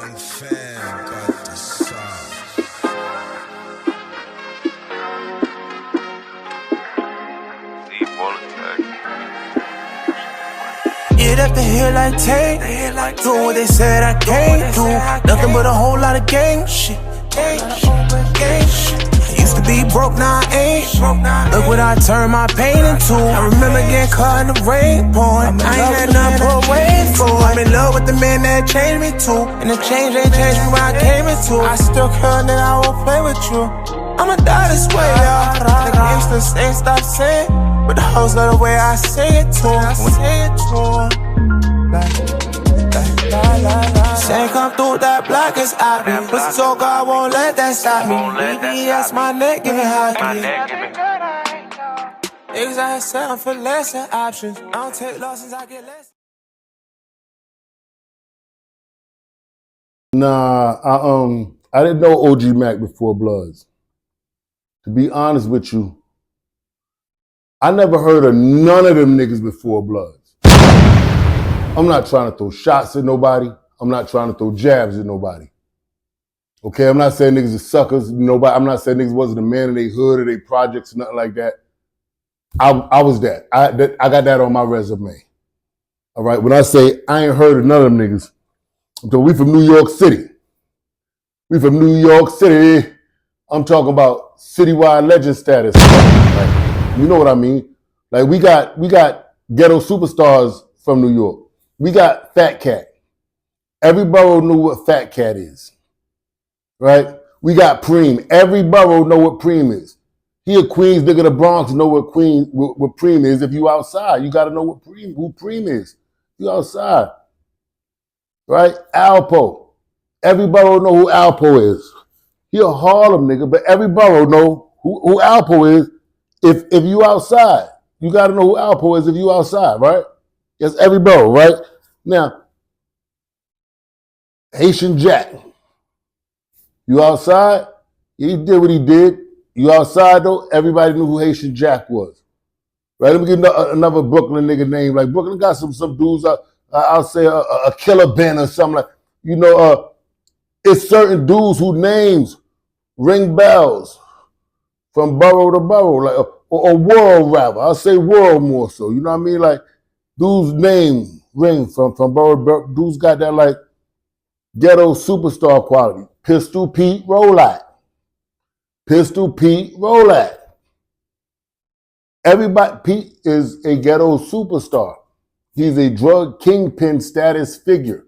Young fan got the sauce. Get up the hill like Tay, doing what they said I can't do. Nothing but a whole lot of gang shit. Used to be broke, now I ain't. Look what I turned my pain into. I remember getting caught in the rain pouring. I ain't had nothing to wait for. I'm in love with the man that changed me too, and the change ain't changed me when I came into. I still care that I won't play with you. I'ma die this way, y'all. The gangsters ain't stop saying, but the hoes love the way I say it to 'em. Say come through that block is out me. Pussy so God, I won't let that stop me. BBS my neck, give me hockey. Niggas out here selling for less than options. I don't take losses, I get less. Nah, I didn't know OG Mack before Bloods. To be honest with you, I never heard of none of them niggas before Bloods. I'm not trying to throw shots at nobody. I'm not trying to throw jabs at nobody. Okay, I'm not saying niggas are suckers. Nobody. I'm not saying niggas wasn't a man in their hood or their projects or nothing like that. I was that. I got that on my resume. All right. When I say I ain't heard of none of them niggas, so we from New York City. We from New York City. I'm talking about citywide legend status. Like, you know what I mean? Like we got ghetto superstars from New York. We got Fat Cat. Every borough knew what Fat Cat is, right? We got Preem. Every borough know what Preem is. He a Queens nigga, the Bronx know what Preem is. If you outside, you got to know who Preem is. You outside, right? Alpo. Every borough know who Alpo is. He a Harlem nigga, but every borough know who Alpo is. If you outside, you got to know who Alpo is if you outside, right? That's every borough, right? Now, Haitian Jack. You outside? He did what he did. You outside though? Everybody knew who Haitian Jack was. Right? Let me get another Brooklyn nigga name. Like Brooklyn got some dudes. I'll say a Killer Ben or something like. You know, it's certain dudes whose names ring bells from borough to borough, like or world rather. I'll say world more so. You know what I mean? Like dudes' names ring from borough to borough. Dudes got that like ghetto superstar quality. Pistol Pete Rollat. Pistol Pete Rollat. Everybody, Pete is a ghetto superstar. He's a drug kingpin status figure.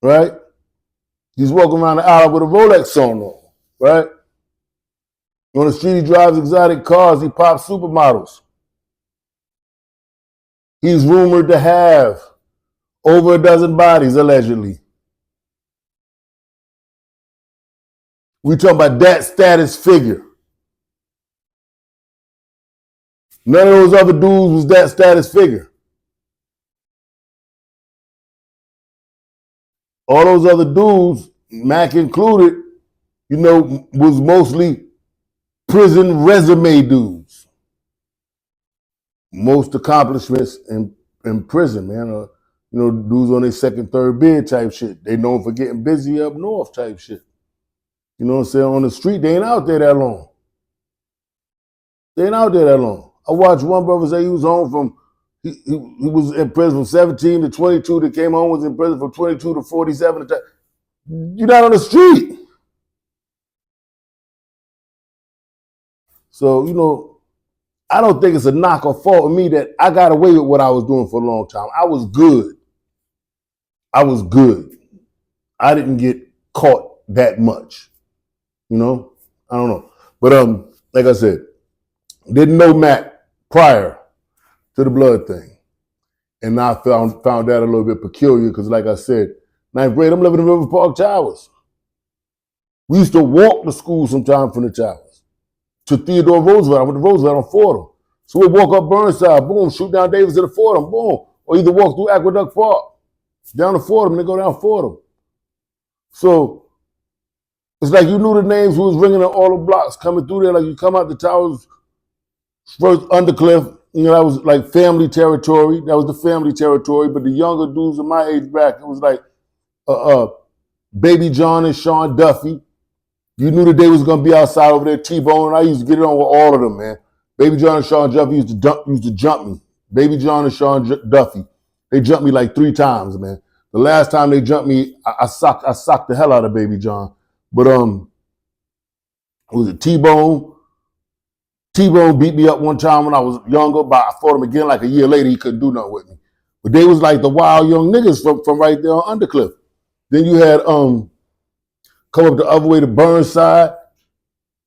Right? He's walking around the aisle with a Rolex on, right? On the street, he drives exotic cars. He pops supermodels. He's rumored to have over a dozen bodies, allegedly. We talking about that status figure. None of those other dudes was that status figure. All those other dudes, Mac included, you know, was mostly prison resume dudes. Most accomplishments in prison, man. You know, dudes on their second, third bid type shit. They known for getting busy up north type shit. You know what I'm saying? On the street, they ain't out there that long. They ain't out there that long. I watched one brother say he was home from, he was in prison from 17 to 22, that came home, was in prison from 22 to 47. You're not on the street. So, you know, I don't think it's a knock or fault of me that I got away with what I was doing for a long time. I was good. I didn't get caught that much. You know? I don't know. But like I said, didn't know Mac prior to the blood thing. And I found that a little bit peculiar because, like I said, ninth grade, I'm living in River Park Towers. We used to walk to school sometime from the Towers to Theodore Roosevelt. I went to Roosevelt on Fordham. So we'd walk up Burnside, boom, shoot down Davis to the Fordham, boom. Or either walk through Aqueduct Park, down to Fordham, and then go down Fordham. So it's like you knew the names who was ringing on all the blocks coming through there. Like you come out the Towers, first Undercliff, you know, that was like family territory. That was the family territory. But the younger dudes in my age bracket, it was like Baby John and Sean Duffy. You knew that they was gonna be outside over there, T-Bone, and I used to get it on with all of them, man. Baby John and Sean Duffy used to jump me. Baby John and Sean Duffy, they jumped me like 3 times, man. The last time they jumped me, I socked the hell out of Baby John. But it was a T-Bone. T-Bone beat me up one time when I was younger, but I fought him again like a year later. He couldn't do nothing with me. But they was like the wild young niggas from right there on Undercliff. Then you had come up the other way to Burnside,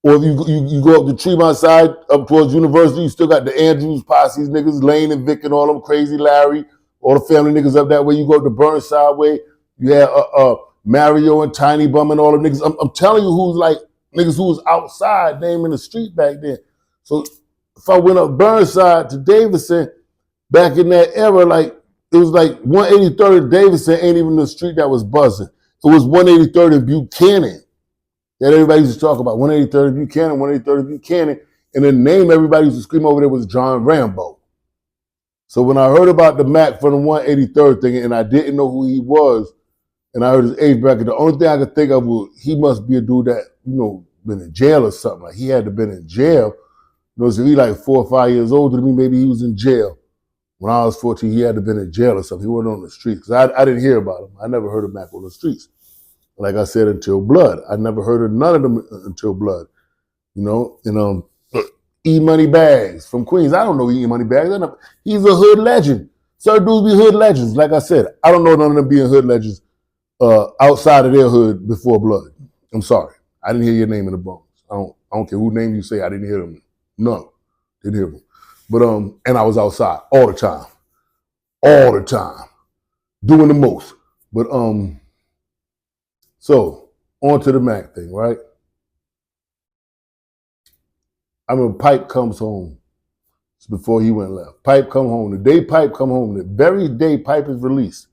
or if you go up the Tremont side, up towards University, you still got the Andrews, Posse's niggas, Lane and Vic and all them, Crazy Larry, all the family niggas up that way. You go up the Burnside way, you had Mario and Tiny Bum and all them niggas. I'm telling you who's like niggas who was outside, naming the street back then. So if I went up Burnside to Davidson, back in that era, like it was like 183rd and Davidson ain't even the street that was buzzing. It was 183rd and Buchanan that everybody used to talk about. 183rd and Buchanan, 183rd and Buchanan. And the name everybody used to scream over there was John Rambo. So when I heard about the Mac from the 183rd thing and I didn't know who he was, and I heard his age bracket, the only thing I could think of was he must be a dude that, been in jail or something. Like he had to been in jail. So he like 4 or 5 years older than me. Maybe he was in jail. When I was 14, he had to been in jail or something. He wasn't on the streets. Because I didn't hear about him. I never heard of Mac on the streets. Like I said, until Blood. I never heard of none of them until Blood. And E-Money Bags from Queens. I don't know E-Money Bags. He's a hood legend. Certain dudes be hood legends. Like I said, I don't know none of them being hood legends outside of their hood before Blood. I'm sorry. I didn't hear your name in the Bronx. I don't care who name you say. I didn't hear them. None. Didn't hear them. But and I was outside all the time. All the time. Doing the most. But so on to the Mac thing, right? I remember Pipe comes home. It's before he went left. Pipe come home. The day Pipe come home, the very day Pipe is released,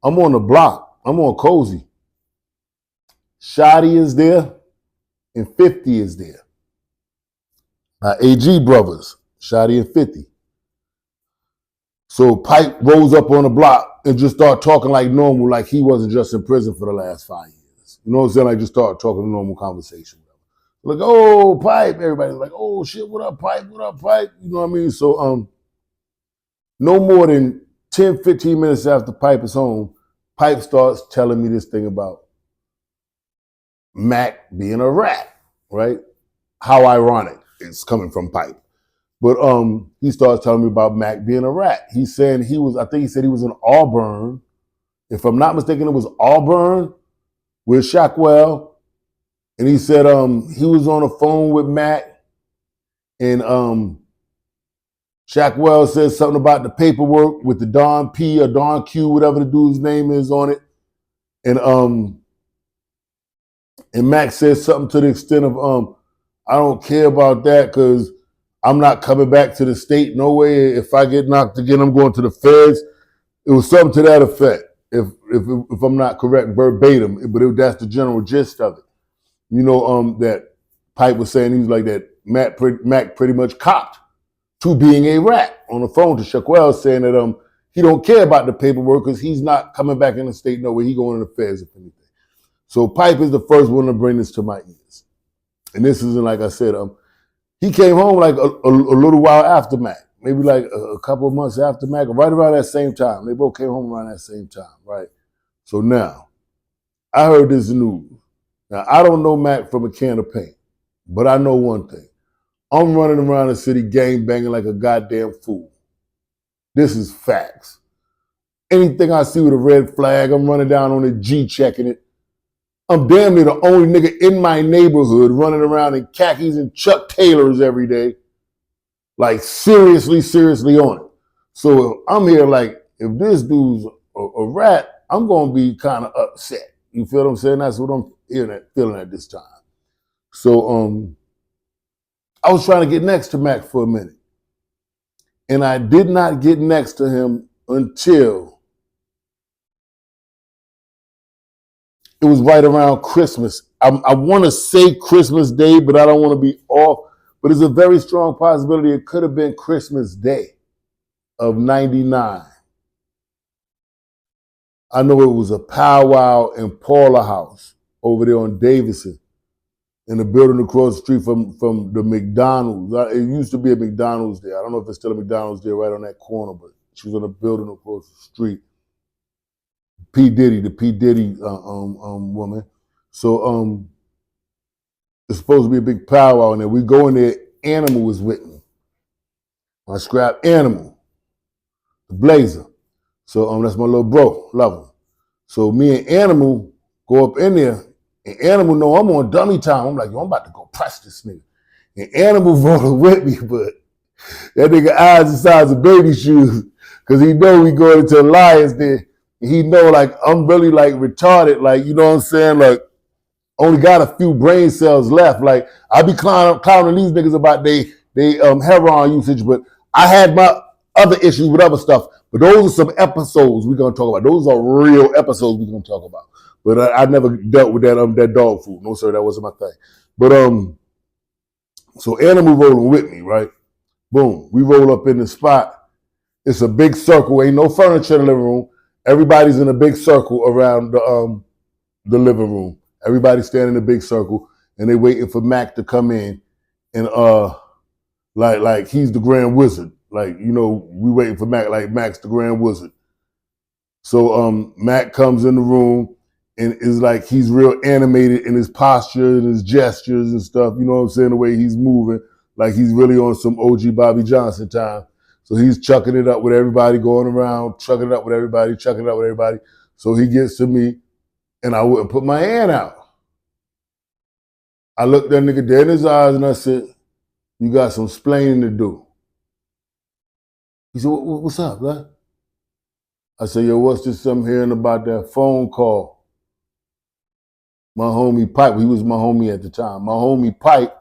I'm on the block. I'm on Cozy. Shotty is there and 50 is there. AG brothers, Shotty and 50. So Pipe rolls up on the block and just start talking like normal, like he wasn't just in prison for the last 5 years. You know what I'm saying? Like just start talking a normal conversation. Like, oh, Pipe. Everybody's like, oh, shit, what up, Pipe? What up, Pipe? You know what I mean? So no more than 10, 15 minutes after Pipe is home, Pipe starts telling me this thing about Mac being a rat, right? How ironic it's coming from Pipe. But he starts telling me about Mac being a rat. He's saying I think he said he was in Auburn. If I'm not mistaken, it was Auburn with Shackwell. And he said he was on the phone with Mac, and Shackwell said something about the paperwork with the Don P or Don Q, whatever the dude's name is on it. And Mac said something to the extent of I don't care about that because I'm not coming back to the state. No way. If I get knocked again, I'm going to the feds. It was something to that effect, if I'm not correct verbatim, but that's the general gist of it. That Pipe was saying he was like that Mac pretty much copped to being a rat on the phone to Shaquille, saying that he don't care about the paperwork because he's not coming back in the state. No way, he going to the feds if anything. So Pipe is the first one to bring this to my ears. And this isn't, like I said, he came home like a little while after Mac, maybe like a couple of months after Mac, right around that same time. They both came home around that same time, right? So now, I heard this news. Now, I don't know Mac from a can of paint, but I know one thing. I'm running around the city gang banging like a goddamn fool. This is facts. Anything I see with a red flag, I'm running down on it, G checking it. I'm damn near the only nigga in my neighborhood running around in khakis and Chuck Taylors every day. Like seriously on it. So I'm here like, if this dude's a rat, I'm gonna be kind of upset. You feel what I'm saying? That's what I'm feeling at this time. So I was trying to get next to Mac for a minute. And I did not get next to him until it was right around Christmas. I want to say Christmas Day, but I don't want to be off. But it's a very strong possibility it could have been Christmas Day of '99. I know it was a powwow in Paula House over there on Davidson, in the building across the street from the McDonald's. It used to be a McDonald's there. I don't know if it's still a McDonald's there right on that corner, but she was in a building across the street. P. Diddy, the P. Diddy woman. So it's supposed to be a big powwow in there. We go in there, Animal was with me. I scrap Animal, the Blazer. So that's my little bro, love him. So me and Animal go up in there, and Animal know I'm on dummy time. I'm like, yo, I'm about to go press this nigga. And Animal rolling with me, but that nigga eyes the size of baby shoes, because he know we going into the Lions there. And he know like I'm really like retarded, like, you know what I'm saying? Like, only got a few brain cells left. Like, I be clowning these niggas about they heroin usage, but I had my other issues with other stuff. But those are some episodes we're gonna talk about. Those are real episodes we're gonna talk about. But I never dealt with that dog food. No sir, that wasn't my thing. But so Animal rolling with me, right? Boom, we roll up in the spot. It's a big circle. Ain't no furniture in the living room. Everybody's in a big circle around the living room. Everybody's standing in a big circle, and they waiting for Mac to come in, and like he's the Grand Wizard. Like, you know, we waiting for Mac, like Mac's the Grand Wizard. So Mac comes in the room and is like, he's real animated in his posture and his gestures and stuff. You know what I'm saying? The way he's moving, like he's really on some OG Bobby Johnson time. So he's chucking it up with everybody, going around, chucking it up with everybody, chucking it up with everybody. So he gets to me, and I wouldn't put my hand out. I looked that nigga dead in his eyes and I said, you got some splaining to do. He said, what's up, man? I said, yo, what's this I'm hearing about that phone call? My homie Pipe, he was my homie at the time. My homie Pipe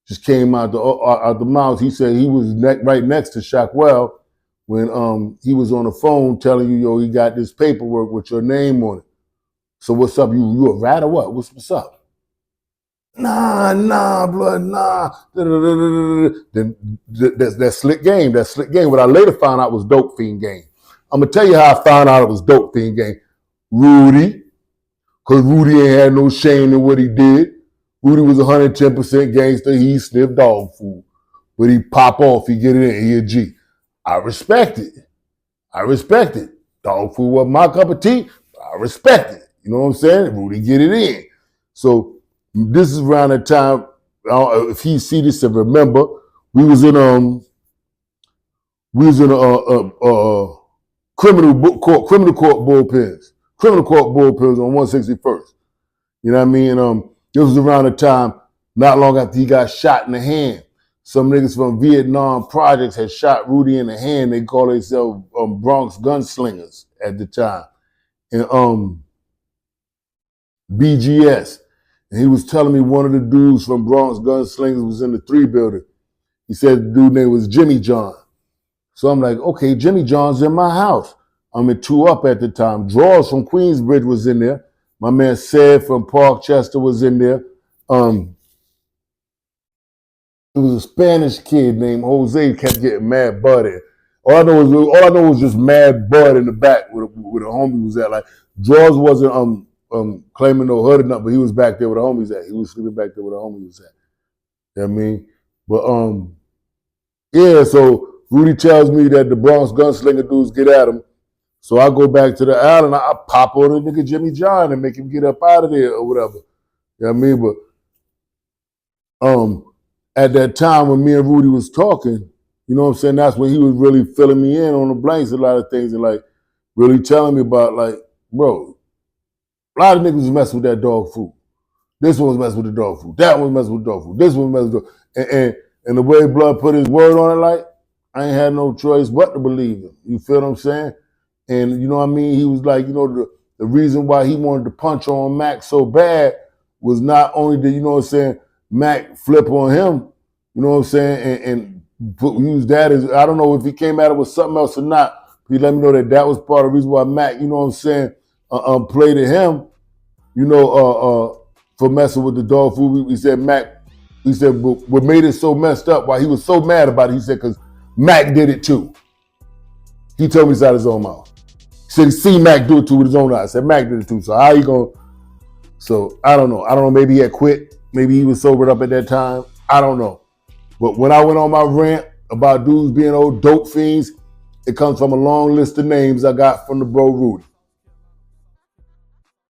just came out the mouth. He said he was right next to Shackwell when he was on the phone telling you, yo, he got this paperwork with your name on it. So what's up? You a rat or what? What's up? Nah, blood, nah. Then that slick game. What I later found out was dope fiend game. I'm gonna tell you how I found out it was dope fiend game. Rudy, because Rudy ain't had no shame in what he did. Rudy was 110% gangster. He sniffed dog food, but he pop off. He get it in. He a G. I respect it. Dog food wasn't my cup of tea. I respect it. You know what I'm saying? Rudy get it in. So this is around the time, if he see this and remember, we was in a criminal court bullpens on 161st. You know what I mean? This was around the time, not long after he got shot in the hand. Some niggas from Vietnam projects had shot Rudy in the hand. They call themselves Bronx gunslingers at the time. And BGS. And he was telling me one of the dudes from Bronx Gunslingers was in the 3 building. He said the dude name was Jimmy John. So I'm like, okay, Jimmy John's in my house. I'm in 2 Up at the time. Draws from Queensbridge was in there. My man Sid from Parkchester was in there. It was a Spanish kid named Jose, kept getting Mad Bud in. All I know was just Mad Bud in the back where the homie was at. Like, Draws wasn't claiming no hood or nothing, but he was back there where the homies at. He was sleeping back there where the homies was at. You know what I mean? But yeah, so Rudy tells me that the Bronx gunslinger dudes get at him. So I go back to the island, I pop on the nigga Jimmy John and make him get up out of there or whatever. You know what I mean? But at that time when me and Rudy was talking, you know what I'm saying, that's when he was really filling me in on the blanks, a lot of things, and like really telling me about, like, bro, a lot of niggas was messing with that dog food. This one was messing with the dog food. That one was messing with the dog food. This one was messing with the dog food. And the way Blood put his word on it, like, I ain't had no choice but to believe him. You feel what I'm saying? And you know what I mean? He was like, you know, the reason why he wanted to punch on Mac so bad was not only did, you know what I'm saying, Mac flip on him, you know what I'm saying, and use that as, I don't know if he came at it with something else or not. He let me know that was part of the reason why Mac, you know what I'm saying, played at him, you know, for messing with the dog food. He said Mac, he said what made it so messed up, why he was so mad about it, he said, because Mac did it too. He told me it's out his own mouth. Said see Mac do it too with his own eyes. I said Mac did it too. So how you gonna? So I don't know. Maybe he had quit. Maybe he was sobered up at that time. I don't know. But when I went on my rant about dudes being old dope fiends, it comes from a long list of names I got from the bro Rudy.